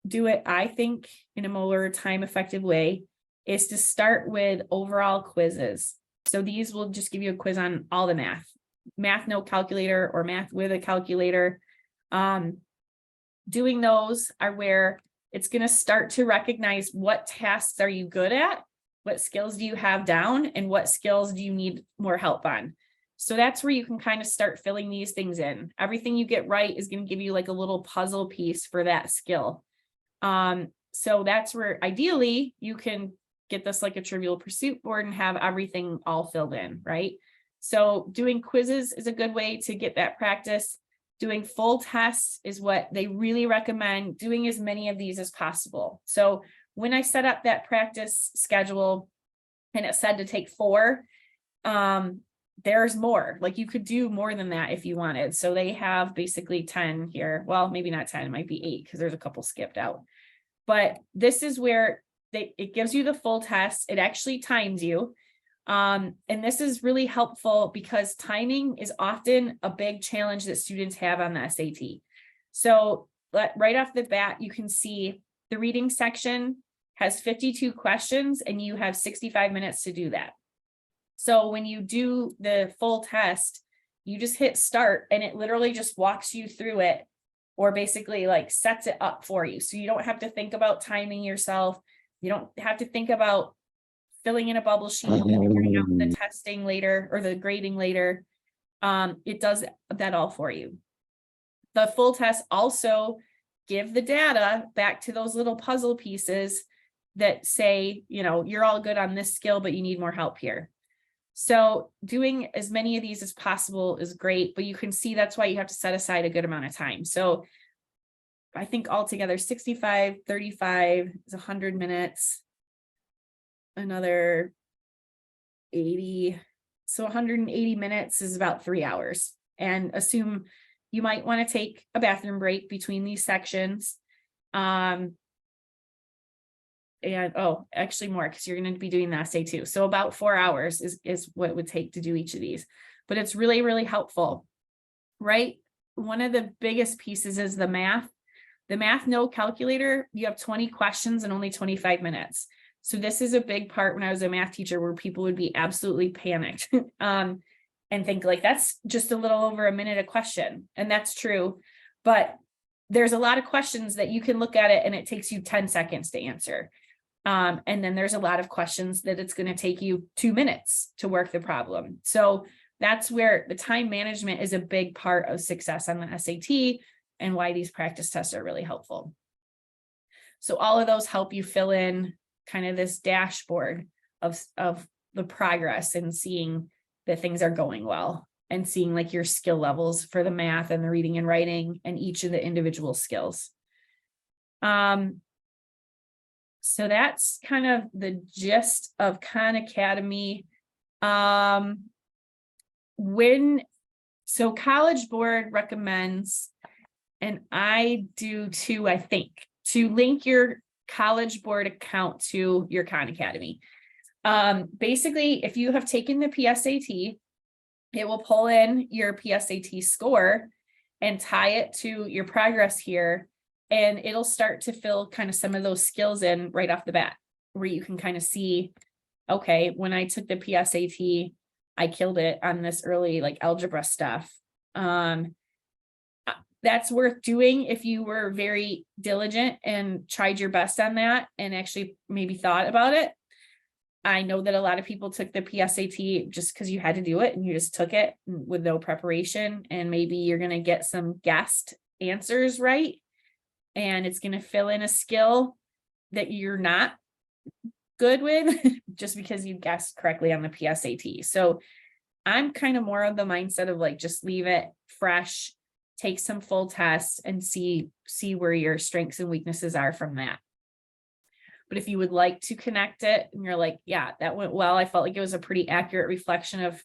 do it, I think, in a more time effective way is to start with overall quizzes. So these will just give you a quiz on all the math no calculator or math with a calculator. Doing those are where it's going to start to recognize what tasks are you good at, what skills do you have down, and what skills do you need more help on. So that's where you can kind of start filling these things in. Everything you get right is going to give you like a little puzzle piece for that skill. So that's where ideally you can get this like a Trivial Pursuit board and have everything all filled in, right? So doing quizzes is a good way to get that practice. Doing full tests is what they really recommend, doing as many of these as possible. So when I set up that practice schedule and it said to take 4, there's more, like you could do more than that if you wanted. So they have basically 10 here. Well, maybe not 10, it might be 8 because there's a couple skipped out. But this is where it gives you the full test. It actually times you. And this is really helpful because timing is often a big challenge that students have on the SAT. So right off the bat, you can see the reading section has 52 questions and you have 65 minutes to do that. So when you do the full test, you just hit start and it literally just walks you through it, or basically like sets it up for you. So you don't have to think about timing yourself. You don't have to think about filling in a bubble sheet, figuring out the testing later or the grading later. It does that all for you. The full test also give the data back to those little puzzle pieces that say, you know, you're all good on this skill, but you need more help here. So doing as many of these as possible is great, but you can see that's why you have to set aside a good amount of time. So I think altogether 65, 35 is 100 minutes, another 80. So 180 minutes is about 3 hours, and assume you might want to take a bathroom break between these sections. And actually more, because you're going to be doing the essay too. So about 4 hours is what it would take to do each of these, but it's really, really helpful, right? One of the biggest pieces is the math. The math no calculator, you have 20 questions and only 25 minutes. So this is a big part when I was a math teacher where people would be absolutely panicked and think like, that's just a little over a minute a question. And that's true, but there's a lot of questions that you can look at it and it takes you 10 seconds to answer. And then there's a lot of questions that it's going to take you 2 minutes to work the problem. So that's where the time management is a big part of success on the SAT and why these practice tests are really helpful. So all of those help you fill in kind of this dashboard of the progress and seeing that things are going well and seeing like your skill levels for the math and the reading and writing and each of the individual skills. So that's kind of the gist of Khan Academy. So College Board recommends, and I do too, I think, to link your College Board account to your Khan Academy. Basically, if you have taken the PSAT, it will pull in your PSAT score and tie it to your progress here. And it'll start to fill kind of some of those skills in right off the bat, where you can kind of see, okay, when I took the PSAT, I killed it on this early like algebra stuff. That's worth doing if you were very diligent and tried your best on that and actually maybe thought about it. I know that a lot of people took the PSAT just because you had to do it and you just took it with no preparation, and maybe you're going to get some guessed answers right. And it's going to fill in a skill that you're not good with just because you guessed correctly on the PSAT. So I'm kind of more of the mindset of like, just leave it fresh, take some full tests and see where your strengths and weaknesses are from that. But if you would like to connect it and you're like, yeah, that went well, I felt like it was a pretty accurate reflection of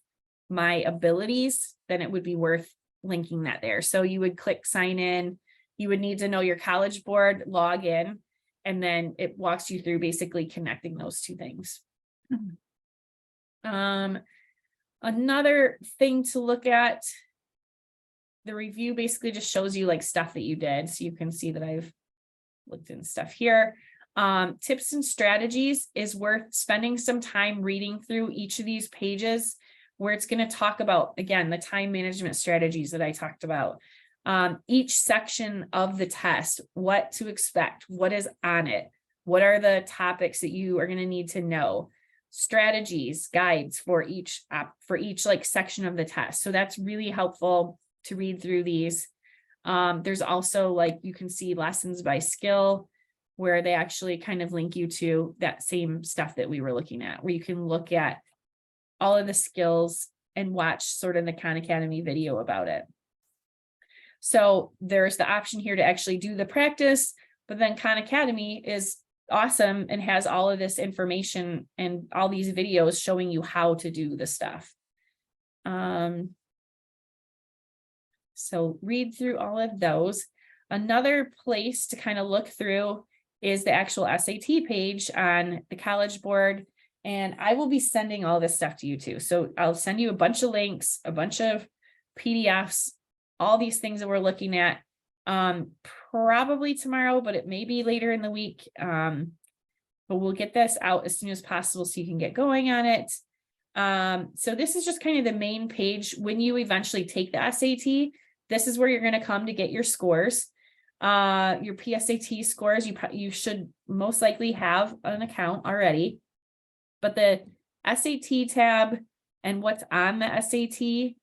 my abilities, then it would be worth linking that there. So you would click sign in, you would need to know your College Board login, and then it walks you through basically connecting those two things. Another thing to look at, the review basically just shows you like stuff that you did. So you can see that I've looked in stuff here. Tips and strategies is worth spending some time reading through each of these pages, where it's going to talk about, again, the time management strategies that I talked about. Each section of the test, what to expect, what is on it, what are the topics that you are going to need to know, strategies, guides for each like section of the test. So that's really helpful to read through these. There's also, like, you can see lessons by skill, where they actually kind of link you to that same stuff that we were looking at, where you can look at all of the skills and watch sort of the Khan Academy video about it. So there's the option here to actually do the practice, but then Khan Academy is awesome and has all of this information and all these videos showing you how to do the stuff. So read through all of those. Another place to kind of look through is the actual SAT page on the College Board. And I will be sending all this stuff to you too. So I'll send you a bunch of links, a bunch of PDFs, all these things that we're looking at, probably tomorrow, but it may be later in the week. But we'll get this out as soon as possible so you can get going on it. So this is just kind of the main page. When you eventually take the SAT, this is where you're going to come to get your scores. Your PSAT scores, you should most likely have an account already. But the SAT tab and what's on the SAT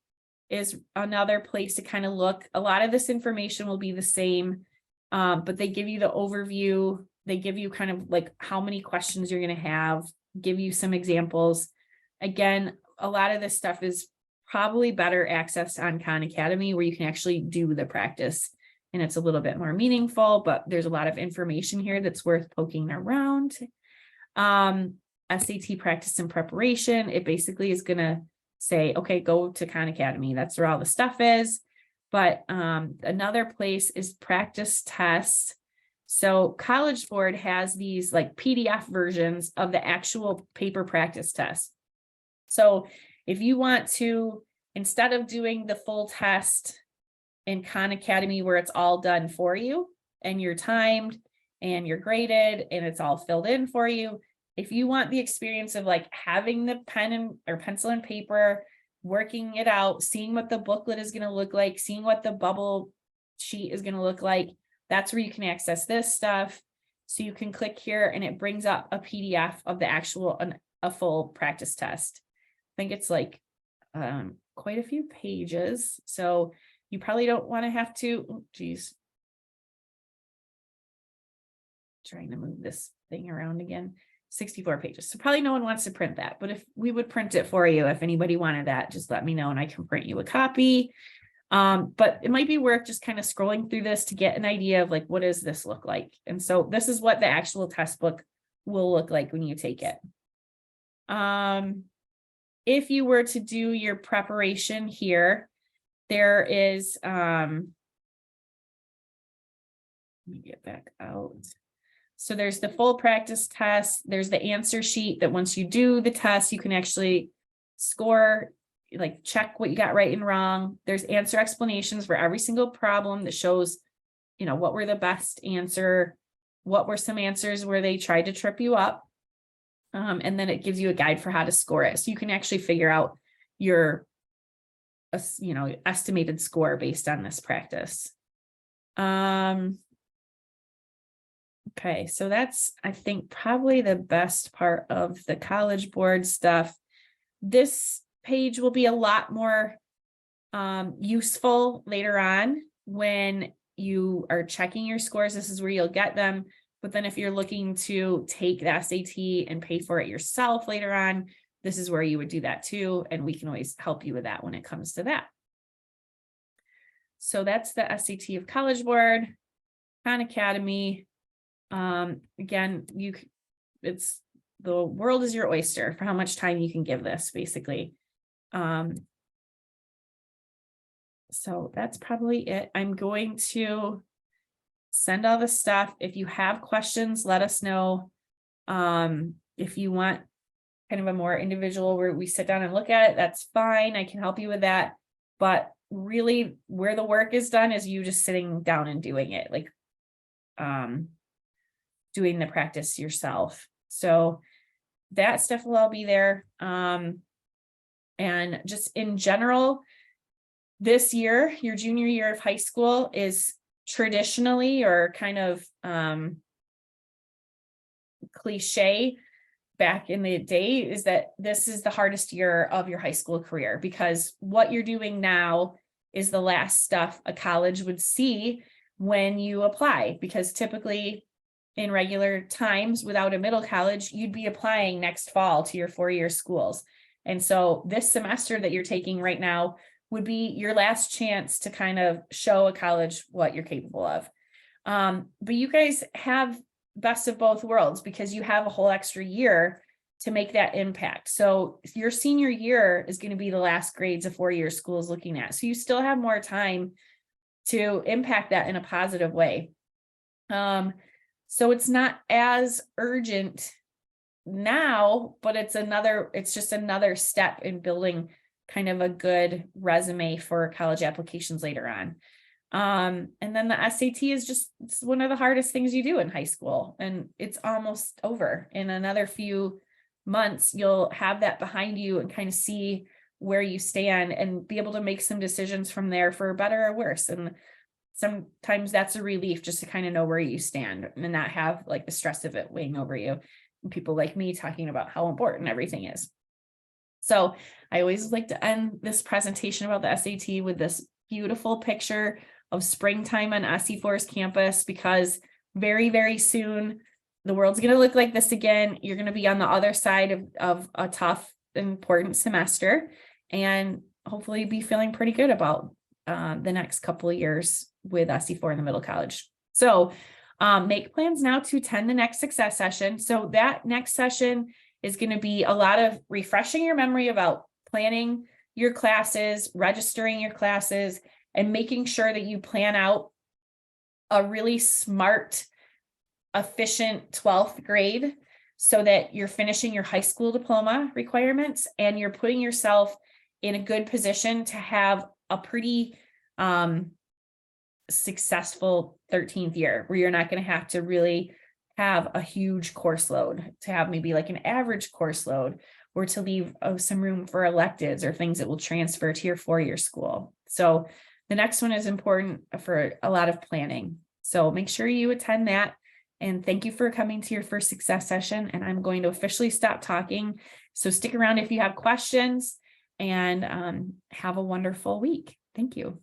is another place to kind of look. A lot of this information will be the same, but they give you the overview. They give you kind of like how many questions you're going to have, give you some examples. Again, a lot of this stuff is probably better accessed on Khan Academy, where you can actually do the practice and it's a little bit more meaningful, but there's a lot of information here that's worth poking around. SAT practice and preparation, it basically is going to say, okay, go to Khan Academy. That's where all the stuff is. But another place is practice tests. So College Board has these like PDF versions of the actual paper practice test. So if you want to, instead of doing the full test in Khan Academy where it's all done for you and you're timed and you're graded and it's all filled in for you, if you want the experience of like having the pen or pencil and paper, working it out, seeing what the booklet is going to look like, seeing what the bubble sheet is going to look like, that's where you can access this stuff. So you can click here and it brings up a PDF of the actual, a full practice test. I think it's like quite a few pages. So you probably don't want to have to, oh, geez. Trying to move this thing around again. 64 pages. So probably no one wants to print that, but if we would print it for you, if anybody wanted that, just let me know and I can print you a copy. But it might be worth just kind of scrolling through this to get an idea of like, what does this look like? And so this is what the actual test book will look like when you take it. If you were to do your preparation here, there is, let me get back out. So there's the full practice test. There's the answer sheet that once you do the test, you can actually score, like check what you got right and wrong. There's answer explanations for every single problem that shows, you know, what were the best answer, what were some answers where they tried to trip you up. And then it gives you a guide for how to score it. So you can actually figure out your, you know, estimated score based on this practice. Okay, so that's, I think, probably the best part of the College Board stuff. This page will be a lot more useful later on when you are checking your scores. This is where you'll get them. But then if you're looking to take the SAT and pay for it yourself later on, this is where you would do that too. And we can always help you with that when it comes to that. So that's the SAT of College Board, Khan Academy. Again, the world is your oyster for how much time you can give this, basically. So that's probably it. I'm going to send all the stuff. If you have questions, let us know. If you want kind of a more individual where we sit down and look at it, that's fine. I can help you with that. But really where the work is done is you just sitting down and doing it, like doing the practice yourself. So that stuff will all be there. And just in general, this year, your junior year of high school is traditionally, or kind of cliche back in the day, is that this is the hardest year of your high school career, because what you're doing now is the last stuff a college would see when you apply, because typically in regular times without a middle college, you'd be applying next fall to your 4-year schools. And so this semester that you're taking right now would be your last chance to kind of show a college what you're capable of. But you guys have best of both worlds, because you have a whole extra year to make that impact. So your senior year is going to be the last grades a 4-year school is looking at. So you still have more time to impact that in a positive way. So it's not as urgent now, but it's just another step in building kind of a good resume for college applications later on. And then the SAT is it's one of the hardest things you do in high school, and it's almost over. In another few months, you'll have that behind you and kind of see where you stand and be able to make some decisions from there for better or worse. And sometimes that's a relief just to kind of know where you stand and not have like the stress of it weighing over you. And people like me talking about how important everything is. So I always like to end this presentation about the SAT with this beautiful picture of springtime on SE4's campus, because very, very soon the world's going to look like this again. You're going to be on the other side of a tough, important semester, and hopefully be feeling pretty good about the next couple of years with SE4 in the middle college. So make plans now to attend the next success session. So that next session is going to be a lot of refreshing your memory about planning your classes, registering your classes, and making sure that you plan out a really smart, efficient 12th grade so that you're finishing your high school diploma requirements and you're putting yourself in a good position to have a pretty successful 13th year, where you're not going to have to really have a huge course load, to have maybe like an average course load, or to leave some room for electives or things that will transfer to your 4-year school. So the next one is important for a lot of planning. So make sure you attend that. And thank you for coming to your first success session. And I'm going to officially stop talking. So stick around if you have questions, and have a wonderful week. Thank you.